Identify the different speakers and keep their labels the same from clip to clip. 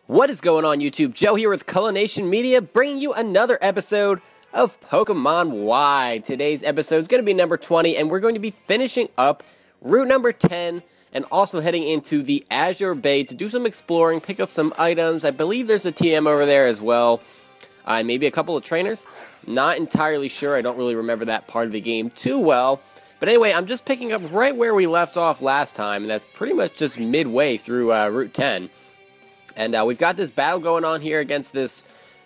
Speaker 1: What is going on, YouTube? Joe here with Culination Media, bringing you another episode of Pokemon Y. Today's episode is going to be number 20, and we're going to be finishing up route number 10, and also heading into the Azure Bay to do some exploring, pick up some items. I believe there's a TM over there as well, maybe a couple of trainers. Not entirely sure, I don't really remember that part of the game too well. But anyway, I'm just picking up right where we left off last time, and that's pretty much just midway through Route 10. And we've got this battle going on here against this,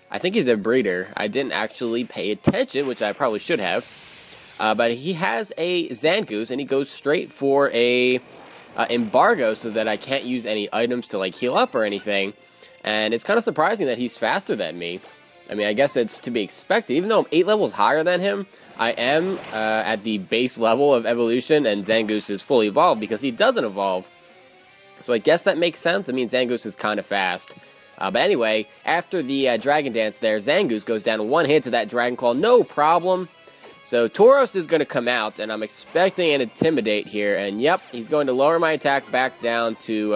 Speaker 1: I think he's a breeder. I didn't actually pay attention, which I probably should have. But he has a Zangoose, and he goes straight for a embargo so that I can't use any items to like heal up or anything. And it's kind of surprising that he's faster than me. I mean, I guess it's to be expected. Even though I'm 8 levels higher than him, I am at the base level of evolution, and Zangoose is fully evolved because he doesn't evolve. So I guess that makes sense. I mean, Zangoose is kind of fast. But anyway, after the Dragon Dance there, Zangoose goes down one hit to that Dragon Claw, no problem. So Tauros is going to come out, and I'm expecting an Intimidate here. And yep, he's going to lower my attack back down to,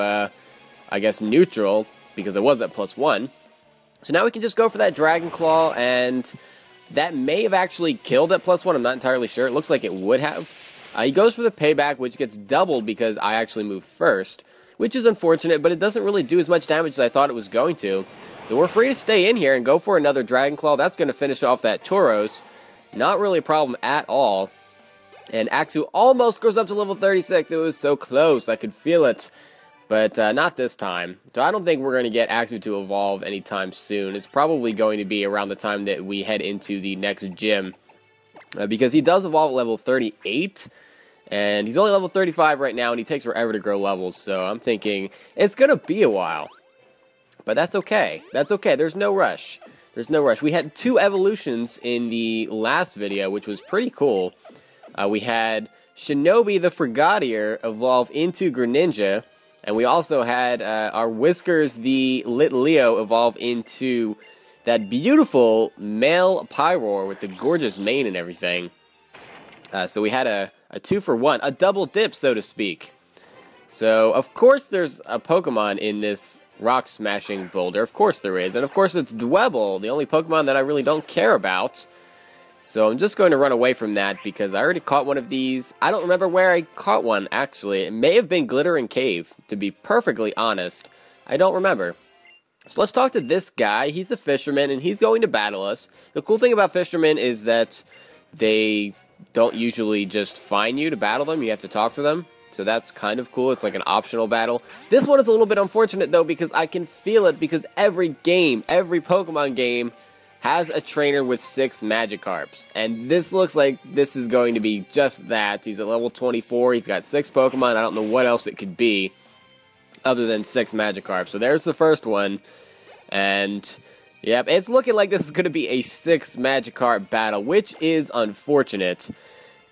Speaker 1: I guess, neutral, because it was at +1. So now we can just go for that Dragon Claw, and that may have actually killed at +1. I'm not entirely sure. It looks like it would have. He goes for the payback, which gets doubled because I actually moved first, which is unfortunate, but it doesn't really do as much damage as I thought it was going to. So we're free to stay in here and go for another Dragon Claw. That's going to finish off that Tauros. Not really a problem at all. And Axu almost goes up to level 36. It was so close. I could feel it. But not this time. So I don't think we're going to get Axu to evolve anytime soon. It's probably going to be around the time that we head into the next gym. Because he does evolve at level 38. And he's only level 35 right now, and he takes forever to grow levels, so I'm thinking it's going to be a while. But that's okay. That's okay. There's no rush. There's no rush. We had 2 evolutions in the last video, which was pretty cool. We had Shinobi the Frigadier evolve into Greninja, and we also had our Whiskers the Litleo evolve into that beautiful male Pyroar with the gorgeous mane and everything. So we had a 2-for-1, a double dip, so to speak. So, of course there's a Pokemon in this rock smashing boulder. Of course there is. And of course it's Dwebble, the only Pokemon that I really don't care about. So I'm just going to run away from that because I already caught one of these. I don't remember where I caught one, actually. It may have been Glittering Cave, to be perfectly honest. I don't remember. So let's talk to this guy. He's a fisherman, and he's going to battle us. The cool thing about fishermen is that they don't usually just find you to battle them. You have to talk to them. So that's kind of cool. It's like an optional battle. This one is a little bit unfortunate, though, because I can feel it. Because every game, every Pokemon game, has a trainer with 6 Magikarps. And this looks like this is going to be just that. He's at level 24. He's got 6 Pokemon. I don't know what else it could be other than 6 Magikarps. So there's the first one. And yep, it's looking like this is going to be a 6 Magikarp battle, which is unfortunate.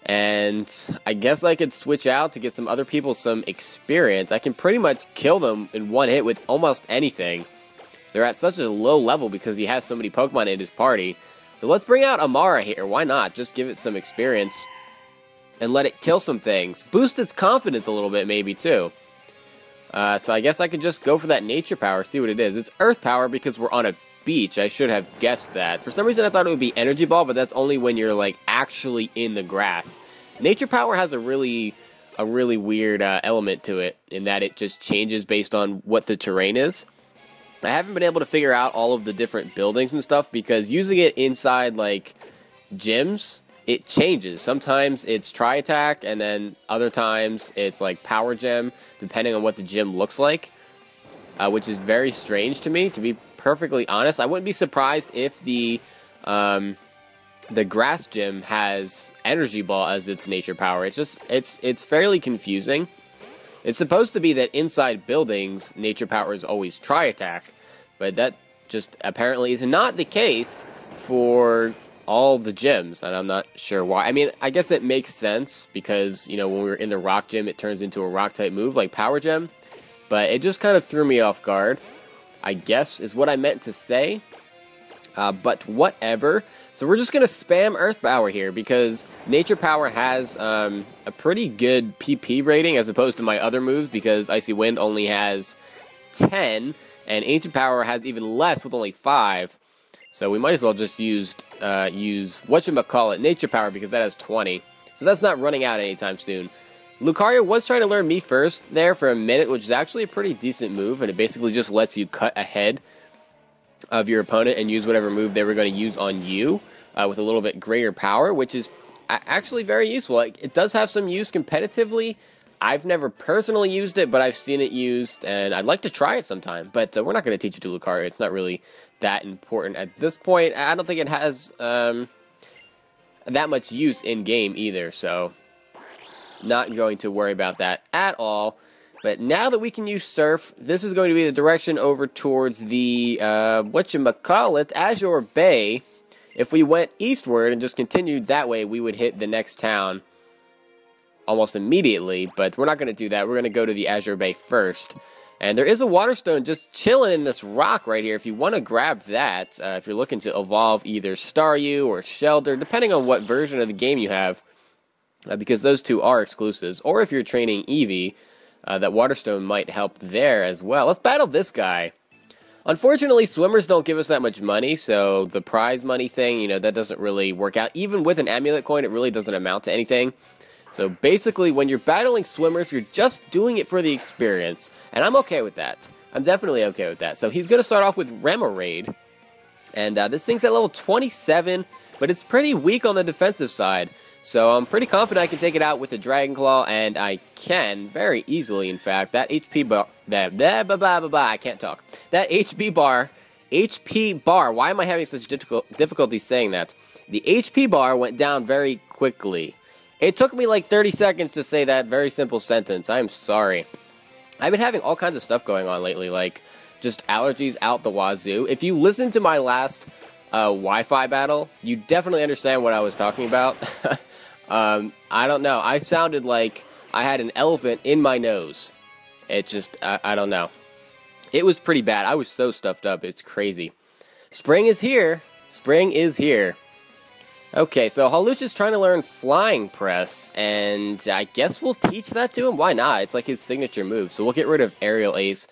Speaker 1: And I guess I could switch out to get some other people some experience. I can pretty much kill them in one hit with almost anything. They're at such a low level because he has so many Pokemon in his party. So let's bring out Amara here. Why not? Just give it some experience and let it kill some things. Boost its confidence a little bit maybe too. So I guess I could just go for that nature power, see what it is. It's earth power because we're on a beach. I should have guessed that. For some reason I thought it would be energy ball, but that's only when you're like actually in the grass. Nature power has a really weird element to it in that it just changes based on what the terrain is. I haven't been able to figure out all of the different buildings and stuff because using it inside like gyms, it changes. Sometimes it's Tri-Attack, and then other times it's like Power Gem, depending on what the gym looks like, which is very strange to me, to be perfectly honest. I wouldn't be surprised if the grass gym has energy ball as its nature power. It's fairly confusing. It's supposed to be that inside buildings, nature power is always Tri-Attack, but that just apparently is not the case for all the gyms, and I'm not sure why. I mean, I guess it makes sense because, you know, when we were in the rock gym, it turns into a rock type move like Power Gem, but it just kind of threw me off guard, I guess is what I meant to say. But whatever. So we're just going to spam Earth Power here because Nature Power has a pretty good PP rating as opposed to my other moves because Icy Wind only has 10 and Ancient Power has even less with only 5. So we might as well just use whatchamacallit, Nature Power, because that has 20. So that's not running out anytime soon. Lucario was trying to learn me first there for a minute, which is actually a pretty decent move, and it basically just lets you cut ahead of your opponent and use whatever move they were going to use on you with a little bit greater power, which is actually very useful. Like, it does have some use competitively. I've never personally used it, but I've seen it used, and I'd like to try it sometime. But we're not going to teach it to Lucario. It's not really that important at this point. I don't think it has that much use in-game either, so not going to worry about that at all. But now that we can use Surf, this is going to be the direction over towards the, whatchamacallit, Azure Bay. If we went eastward and just continued that way, we would hit the next town almost immediately, but we're not going to do that. We're going to go to the Azure Bay first. And there is a water stone just chilling in this rock right here. If you want to grab that, if you're looking to evolve either Staryu or Shelter, depending on what version of the game you have, because those two are exclusives. Or if you're training Eevee, that water stone might help there as well. Let's battle this guy. Unfortunately, swimmers don't give us that much money, so the prize money thing, that doesn't really work out. Even with an amulet coin, it really doesn't amount to anything. So basically, when you're battling swimmers, you're just doing it for the experience. And I'm okay with that. I'm definitely okay with that. So he's going to start off with Remoraid. And this thing's at level 27, but it's pretty weak on the defensive side. So I'm pretty confident I can take it out with a Dragon Claw, and I can very easily, in fact. That HP bar, I can't talk. That HP bar, why am I having such difficulty saying that? The HP bar went down very quickly. It took me like 30 seconds to say that very simple sentence. I'm sorry. I've been having all kinds of stuff going on lately, like just allergies out the wazoo. If you listen to my last Wi-Fi battle, you definitely understand what I was talking about. I don't know. I sounded like I had an elephant in my nose. It just, I don't know. It was pretty bad. I was so stuffed up. It's crazy. Spring is here. Spring is here. Okay, so Hawlucha's trying to learn Flying Press, and I guess we'll teach that to him. Why not? It's like his signature move, so we'll get rid of Aerial Ace.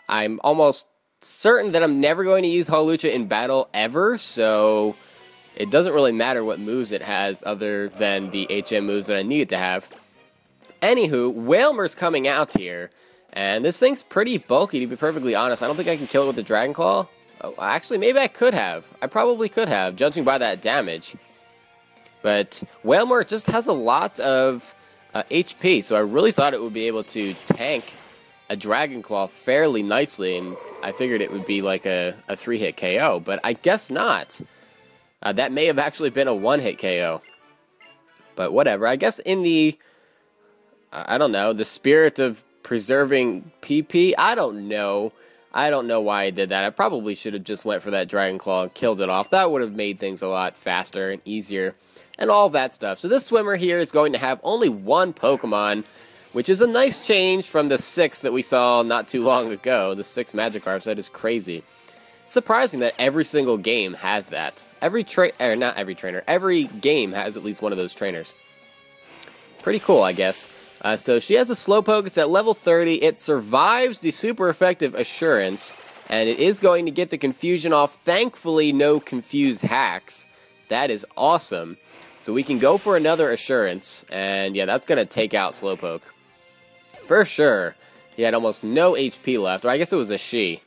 Speaker 1: I'm almost certain that I'm never going to use Hawlucha in battle ever, so it doesn't really matter what moves it has other than the HM moves that I need it to have. Anywho, Wailmer's coming out here, and this thing's pretty bulky, to be perfectly honest. I don't think I can kill it with the Dragon Claw. Oh, actually, maybe I could have. I probably could have, judging by that damage. But Wailmer just has a lot of HP, so I really thought it would be able to tank a Dragon Claw fairly nicely, and I figured it would be like a 3-hit KO, but I guess not. That may have actually been a 1-hit KO. But whatever, I guess in the, I don't know, the spirit of preserving PP, I don't know. I don't know why I did that. I probably should have just went for that Dragon Claw and killed it off. That would have made things a lot faster and easier and all that stuff. So this swimmer here is going to have only one Pokemon, which is a nice change from the 6 that we saw not too long ago. The 6 Magikarps, that is crazy. It's surprising that every single game has that. Every game has at least one of those trainers. Pretty cool, I guess. So she has a Slowpoke. It's at level 30. It survives the super effective Assurance, and it is going to get the confusion off. Thankfully, no confuse hacks. That is awesome. So we can go for another Assurance, and yeah, that's going to take out Slowpoke. For sure. He had almost no HP left, or I guess it was a she.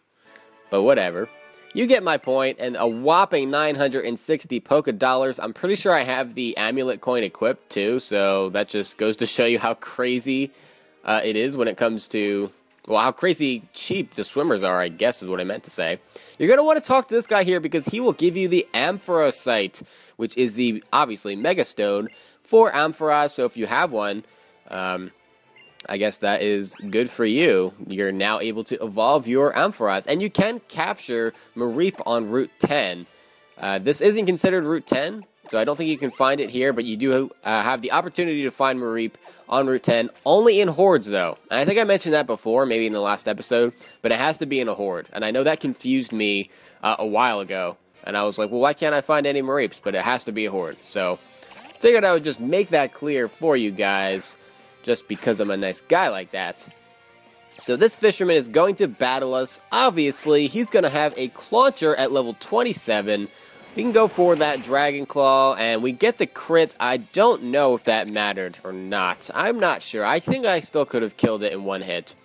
Speaker 1: But whatever. You get my point, and a whopping 960 Poké Dollars. I'm pretty sure I have the Amulet Coin equipped too, so that just goes to show you how crazy it is when it comes to, well, how crazy cheap the swimmers are, I guess is what I meant to say. You're going to want to talk to this guy here because he will give you the Ampharos, which is the, obviously, Mega Stone for Ampharos, so if you have one, I guess that is good for you. You're now able to evolve your Ampharos, and you can capture Mareep on Route 10. This isn't considered Route 10, so I don't think you can find it here, but you do have the opportunity to find Mareep on Route 10, only in hordes, though. And I think I mentioned that before, maybe in the last episode, but it has to be in a horde. And I know that confused me a while ago, and I was like, well, why can't I find any Mareeps? But it has to be a horde. So, figured I would just make that clear for you guys, just because I'm a nice guy like that. So this fisherman is going to battle us. Obviously, he's going to have a Clauncher at level 27. We can go for that Dragon Claw, and we get the crit. I don't know if that mattered or not. I'm not sure. I think I still could have killed it in one hit.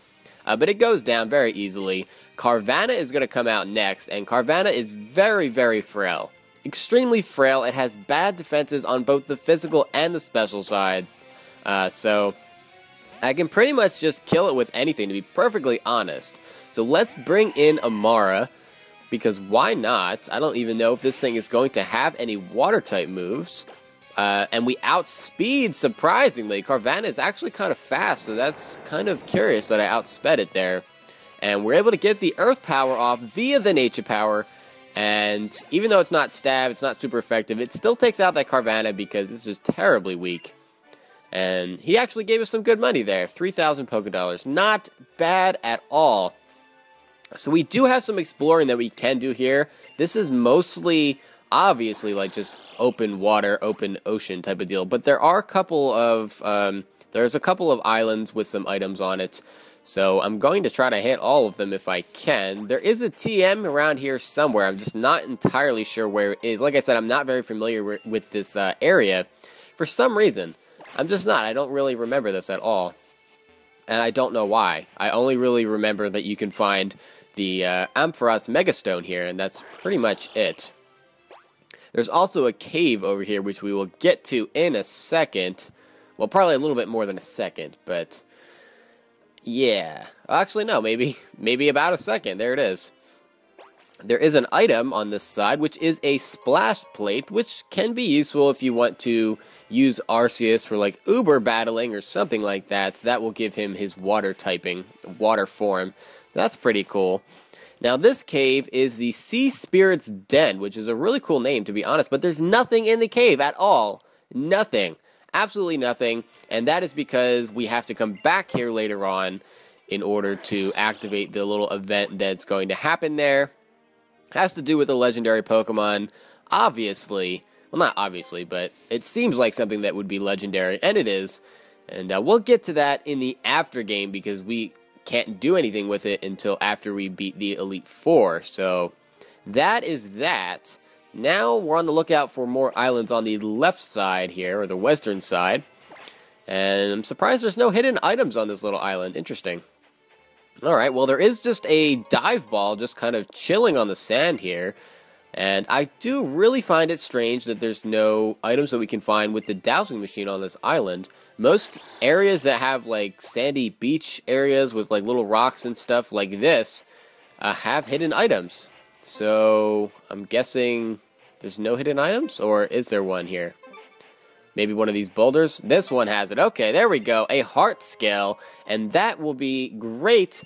Speaker 1: But it goes down very easily. Carvanha is going to come out next, and Carvanha is very, very frail. Extremely frail. It has bad defenses on both the physical and the special side. So I can pretty much just kill it with anything, to be perfectly honest. So let's bring in Amara, because why not? I don't even know if this thing is going to have any water-type moves. And we outspeed, surprisingly. Carvanha is actually kind of fast, so that's kind of curious that I outsped it there. And we're able to get the Earth Power off via the Nature Power. And even though it's not stab, it's not super effective, it still takes out that Carvanha because it's just terribly weak. And he actually gave us some good money there, 3,000 Poké Dollars. Not bad at all. So we do have some exploring that we can do here. This is mostly, obviously, like just open water, open ocean type of deal. But there are a couple of, there's a couple of islands with some items on it. So I'm going to try to hit all of them if I can. There is a TM around here somewhere. I'm just not entirely sure where it is. Like I said, I'm not very familiar with this area. For some reason, I'm just not. I don't really remember this at all. And I don't know why. I only really remember that you can find the Ampharos Megastone here, and that's pretty much it. There's also a cave over here, which we will get to in a second. Well, probably a little bit more than a second, but yeah. Actually, no, maybe about a second. There it is. There is an item on this side, which is a splash plate, which can be useful if you want to use Arceus for like uber battling or something like that. That will give him his water typing, water form. That's pretty cool. Now this cave is the Sea Spirit's Den, which is a really cool name to be honest, but there's nothing in the cave at all. Nothing. Absolutely nothing. And that is because we have to come back here later on in order to activate the little event that's going to happen there. Has to do with a legendary Pokemon, obviously. Well, not obviously, but it seems like something that would be legendary, and it is. And we'll get to that in the after game because we can't do anything with it until after we beat the Elite Four. So that is that. Now we're on the lookout for more islands on the left side here, or the western side. And I'm surprised there's no hidden items on this little island. Interesting. Alright, well there is just a dive ball just kind of chilling on the sand here. And I do really find it strange that there's no items that we can find with the dowsing machine on this island. Most areas that have like sandy beach areas with like little rocks and stuff like this have hidden items. So I'm guessing there's no hidden items, or is there one here? Maybe one of these boulders? This one has it. Okay, there we go. A heart scale, and that will be great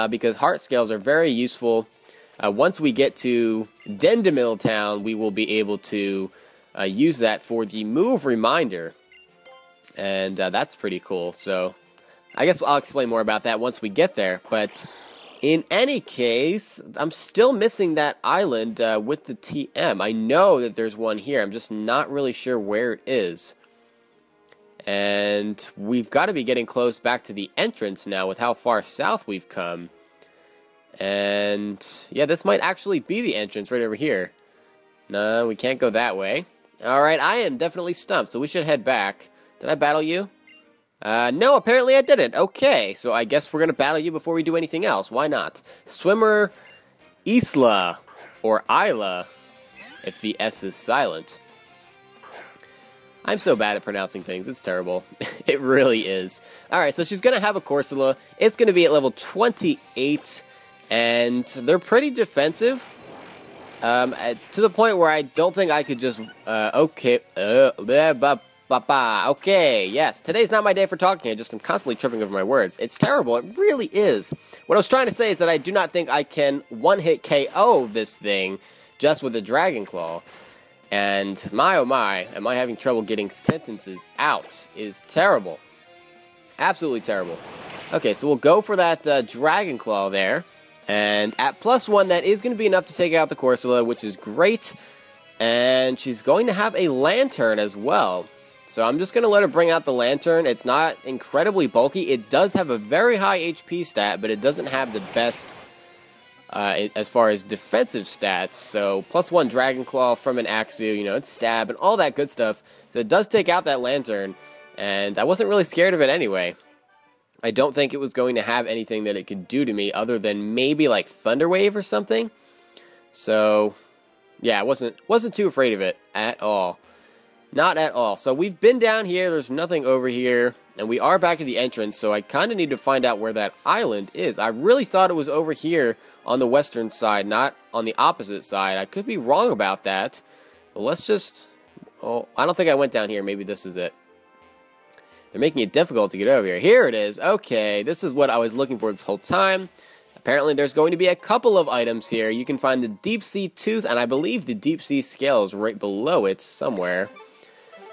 Speaker 1: because heart scales are very useful. Once we get to Dendemil Town, we will be able to use that for the move reminder. And that's pretty cool. So I guess I'll explain more about that once we get there. But in any case, I'm still missing that island with the TM. I know that there's one here. I'm just not really sure where it is. And we've got to be getting close back to the entrance now with how far south we've come. And yeah, this might actually be the entrance right over here. No, we can't go that way. Alright, I am definitely stumped, so we should head back. Did I battle you? No, apparently I didn't. Okay, so I guess we're going to battle you before we do anything else. Why not? Swimmer Isla, or Isla, if the S is silent. I'm so bad at pronouncing things, it's terrible. It really is. Alright, so she's going to have a Corsola. It's going to be at level 28, and they're pretty defensive. To the point where I don't think I could just, okay, yes, today's not my day for talking. I just am constantly tripping over my words. It's terrible, it really is. What I was trying to say is that I do not think I can one-hit KO this thing just with a Dragon Claw. And my oh my, am I having trouble getting sentences out. It is terrible. Absolutely terrible. Okay, so we'll go for that Dragon Claw there. And at +1, that is going to be enough to take out the Corsola, which is great. And she's going to have a Lantern as well. So I'm just going to let her bring out the lantern. It's not incredibly bulky. It does have a very high HP stat, but it doesn't have the best as far as defensive stats. So +1 Dragon Claw from an Axew, you know, it's stab and all that good stuff. So it does take out that lantern, and I wasn't really scared of it anyway. I don't think it was going to have anything that it could do to me other than maybe like Thunder Wave or something. So yeah, I wasn't too afraid of it at all. Not at all. So we've been down here, there's nothing over here, and we are back at the entrance, so I kind of need to find out where that island is. I really thought it was over here on the western side, not on the opposite side. I could be wrong about that. But let's just... Oh, I don't think I went down here. Maybe this is it. They're making it difficult to get over here. Here it is. Okay, this is what I was looking for this whole time. Apparently there's going to be a couple of items here. You can find the Deep Sea Tooth, and I believe the Deep Sea Scale is right below it somewhere.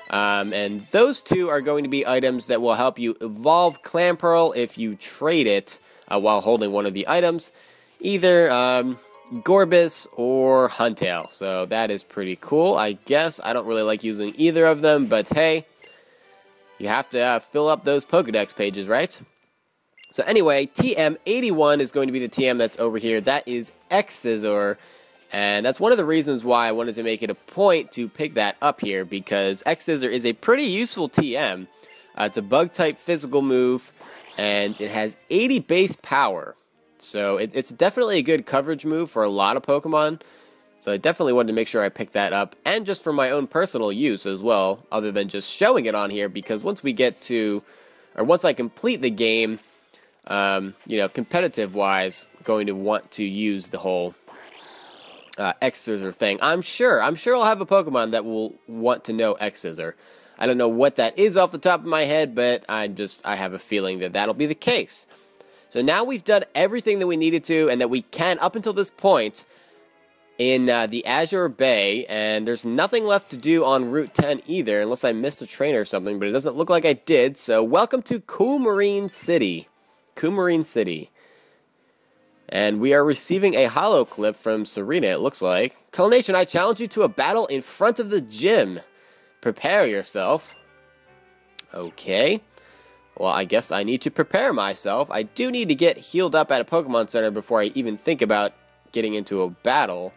Speaker 1: And those two are going to be items that will help you evolve Clamperl if you trade it while holding one of the items. Either Gorbis or Huntail. So that is pretty cool, I guess. I don't really like using either of them, but hey, you have to fill up those Pokedex pages, right? So anyway, TM81 is going to be the TM that's over here. That is X-Scissor. And that's one of the reasons why I wanted to make it a point to pick that up here, because X-Scissor is a pretty useful TM. It's a bug-type physical move, and it has 80 base power. So it's definitely a good coverage move for a lot of Pokemon. So I definitely wanted to make sure I picked that up, and just for my own personal use as well, other than just showing it on here, because once we get to, or once I complete the game, you know, competitive-wise, going to want to use the whole X-Scissor thing. I'm sure I'll have a Pokemon that will want to know X-Scissor. I don't know what that is off the top of my head, but I have a feeling that that'll be the case. So now we've done everything that we needed to, and that we can up until this point in the Azure Bay, and there's nothing left to do on Route 10 either, unless I missed a trainer or something, but it doesn't look like I did. So welcome to Coumarine City. Coumarine City. And we are receiving a holo clip from Serena, it looks like. Culination, I challenge you to a battle in front of the gym. Prepare yourself. Okay. Well, I guess I need to prepare myself. I do need to get healed up at a Pokemon Center before I even think about getting into a battle.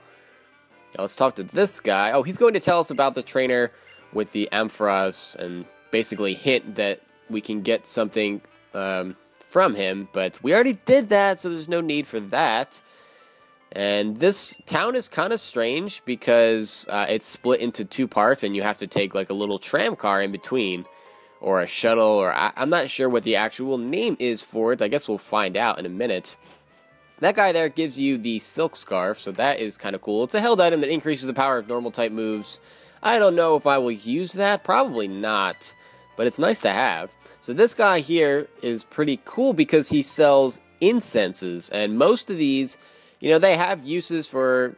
Speaker 1: Now, let's talk to this guy. Oh, he's going to tell us about the trainer with the Ampharos and basically hint that we can get something from him, but we already did that, so there's no need for that. And this town is kind of strange because it's split into two parts, and you have to take like a little tram car in between, or a shuttle, or I'm not sure what the actual name is for it. I guess we'll find out in a minute. That guy there gives you the Silk Scarf, so that is kind of cool. It's a held item that increases the power of normal type moves. I don't know if I will use that, probably not, but it's nice to have. So this guy here is pretty cool because he sells incenses, and most of these, you know, they have uses for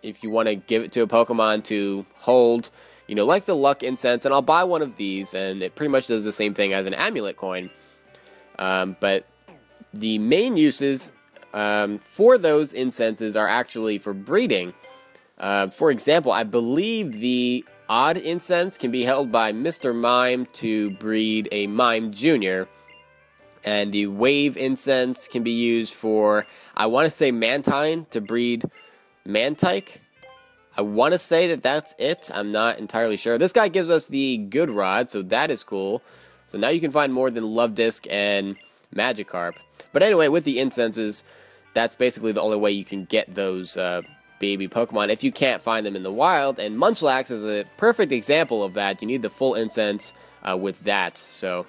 Speaker 1: if you want to give it to a Pokemon to hold, you know, like the Luck Incense, and I'll buy one of these, and it pretty much does the same thing as an Amulet Coin. But the main uses for those incenses are actually for breeding. For example, I believe the Odd Incense can be held by Mr. Mime to breed a Mime Jr., and the Wave Incense can be used for, I want to say, Mantine to breed Mantike. I want to say that that's it. I'm not entirely sure. This guy gives us the Good Rod, so that is cool. So now you can find more than Love Disc and Magikarp. But anyway, with the incenses, that's basically the only way you can get those baby Pokemon if you can't find them in the wild, and Munchlax is a perfect example of that. You need the full incense with that. So,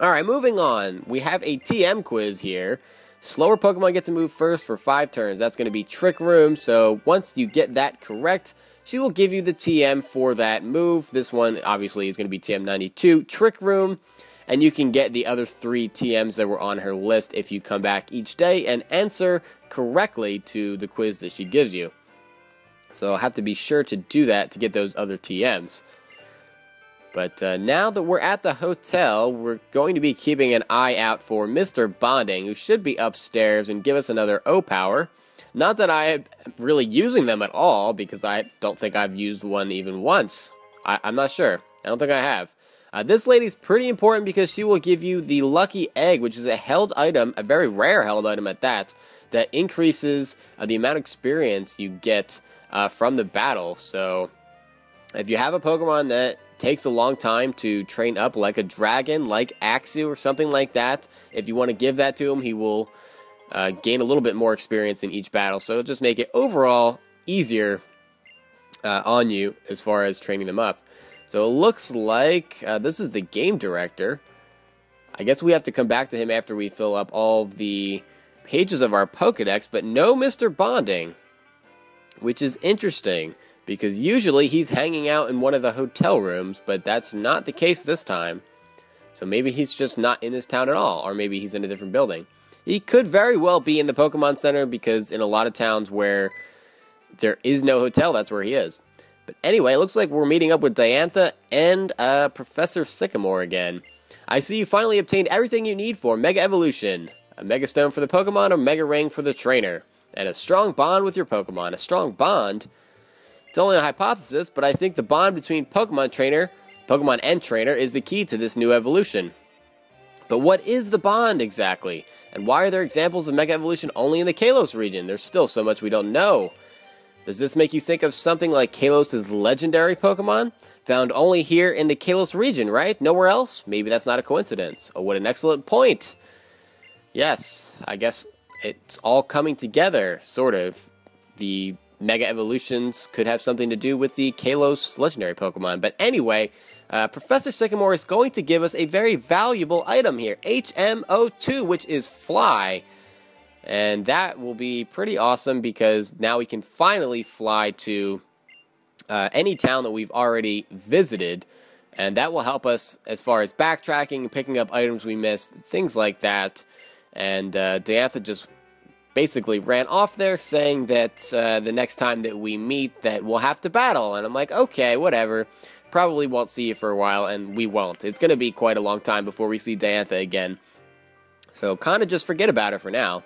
Speaker 1: alright, moving on. We have a TM quiz here. Slower Pokemon get to move first for 5 turns. That's going to be Trick Room, so once you get that correct, she will give you the TM for that move. This one, obviously, is going to be TM92, Trick Room, and you can get the other 3 TMs that were on her list if you come back each day and answer correctly to the quiz that she gives you. So I'll have to be sure to do that to get those other TMs. But now that we're at the hotel, we're going to be keeping an eye out for Mr. Bonding, who should be upstairs and give us another O-Power. Not that I am really using them at all, because I don't think I've used one even once. I'm not sure. I don't think I have. This lady's pretty important because she will give you the lucky egg, which is a held item, a very rare held item at that, that increases the amount of experience you get from the battle. So if you have a Pokemon that takes a long time to train up, like a dragon, like Axew or something like that, if you want to give that to him, he will gain a little bit more experience in each battle. So it'll just make it overall easier on you as far as training them up. So it looks like this is the game director. I guess we have to come back to him after we fill up all the pages of our Pokedex, but no Mr. Bonding, which is interesting because usually he's hanging out in one of the hotel rooms, but that's not the case this time. So maybe he's just not in this town at all, or maybe he's in a different building. He could very well be in the Pokemon Center because in a lot of towns where there is no hotel, that's where he is. But anyway, it looks like we're meeting up with Diantha and Professor Sycamore again. I see you finally obtained everything you need for Mega Evolution. A Mega Stone for the Pokemon, a Mega Ring for the trainer. And a strong bond with your Pokemon. A strong bond? It's only a hypothesis, but I think the bond between Pokemon and trainer is the key to this new evolution. But what is the bond exactly? And why are there examples of Mega Evolution only in the Kalos region? There's still so much we don't know. Does this make you think of something like Kalos' legendary Pokemon? Found only here in the Kalos region, right? Nowhere else? Maybe that's not a coincidence. Oh, what an excellent point. Yes, I guess it's all coming together, sort of. The Mega Evolutions could have something to do with the Kalos legendary Pokemon. But anyway, Professor Sycamore is going to give us a very valuable item here. HMO2, which is Fly. And that will be pretty awesome because now we can finally fly to any town that we've already visited. And that will help us as far as backtracking and picking up items we missed, things like that. And Diantha just basically ran off there saying that the next time that we meet that we'll have to battle. And I'm like, okay, whatever. Probably won't see you for a while, and we won't. It's going to be quite a long time before we see Diantha again. So kind of just forget about her for now.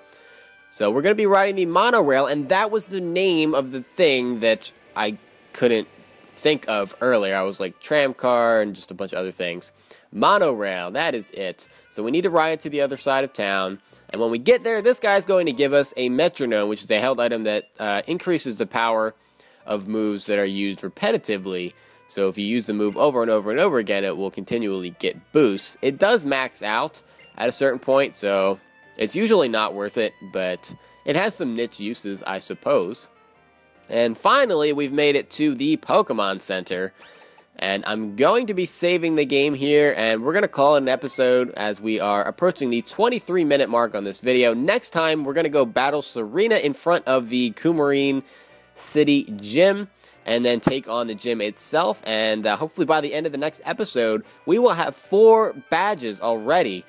Speaker 1: So we're going to be riding the monorail, and that was the name of the thing that I couldn't think of earlier. I was like tram car and just a bunch of other things. Monorail, that is it. So we need to ride to the other side of town, and when we get there, this guy's going to give us a metronome, which is a held item that increases the power of moves that are used repetitively. So if you use the move over and over and over again, it will continually get boosts. It does max out at a certain point, so it's usually not worth it, but it has some niche uses, I suppose. And finally, we've made it to the Pokemon Center. And I'm going to be saving the game here, and we're going to call it an episode as we are approaching the 23-minute mark on this video. Next time, we're going to go battle Serena in front of the Coumarine City gym, and then take on the gym itself. And hopefully by the end of the next episode, we will have 4 badges already.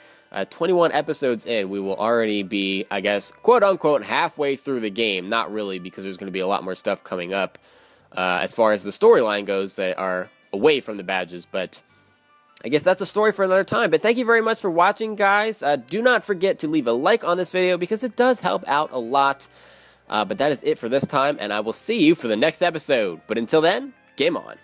Speaker 1: 21 episodes in, we will already be, I guess, quote-unquote, halfway through the game. Not really, because there's going to be a lot more stuff coming up as far as the storyline goes that are away from the badges. But I guess that's a story for another time. But thank you very much for watching, guys. Do not forget to leave a like on this video because it does help out a lot. But that is it for this time, and I will see you for the next episode. But until then, game on.